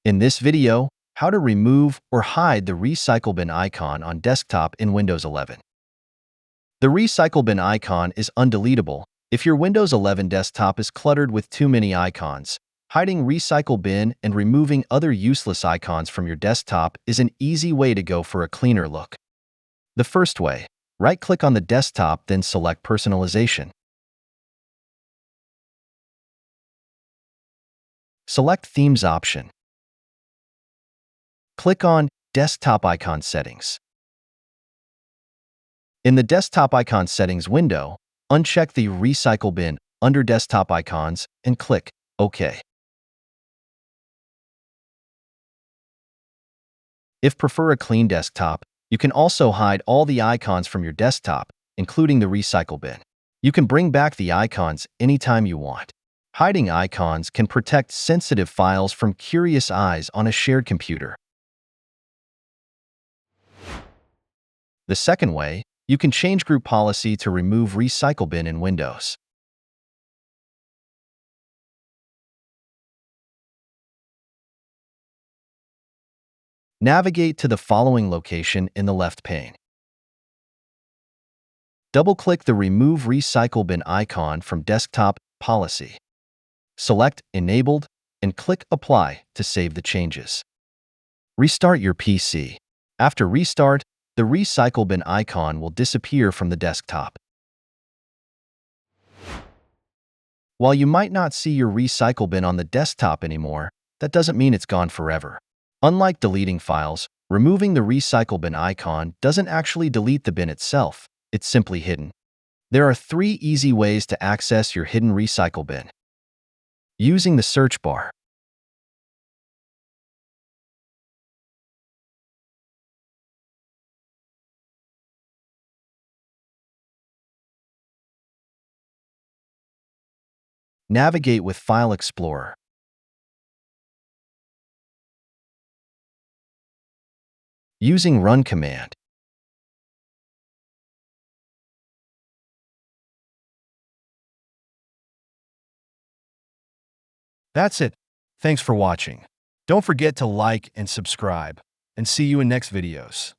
In this video, how to remove or hide the recycle bin icon on desktop in Windows 11. The recycle bin icon is undeletable. If your Windows 11 desktop is cluttered with too many icons, hiding recycle bin and removing other useless icons from your desktop is an easy way to go for a cleaner look. The first way, right-click on the desktop, then select Personalization. Select Themes option. Click on Desktop Icon Settings. In the Desktop Icon Settings window, uncheck the Recycle Bin under Desktop Icons and click OK. If prefer a clean desktop, you can also hide all the icons from your desktop, including the recycle bin. You can bring back the icons anytime you want. Hiding icons can protect sensitive files from curious eyes on a shared computer. The second way, you can change group policy to remove recycle bin in Windows. Navigate to the following location in the left pane. Double-click the Remove Recycle Bin icon from Desktop Policy. Select Enabled and click Apply to save the changes. Restart your PC. After restart, the recycle bin icon will disappear from the desktop. While you might not see your recycle bin on the desktop anymore, that doesn't mean it's gone forever. Unlike deleting files, removing the recycle bin icon doesn't actually delete the bin itself, it's simply hidden. There are 3 easy ways to access your hidden recycle bin. Using the search bar. Navigate with File Explorer. Using Run command. That's it. Thanks for watching. Don't forget to like and subscribe, and see you in next videos.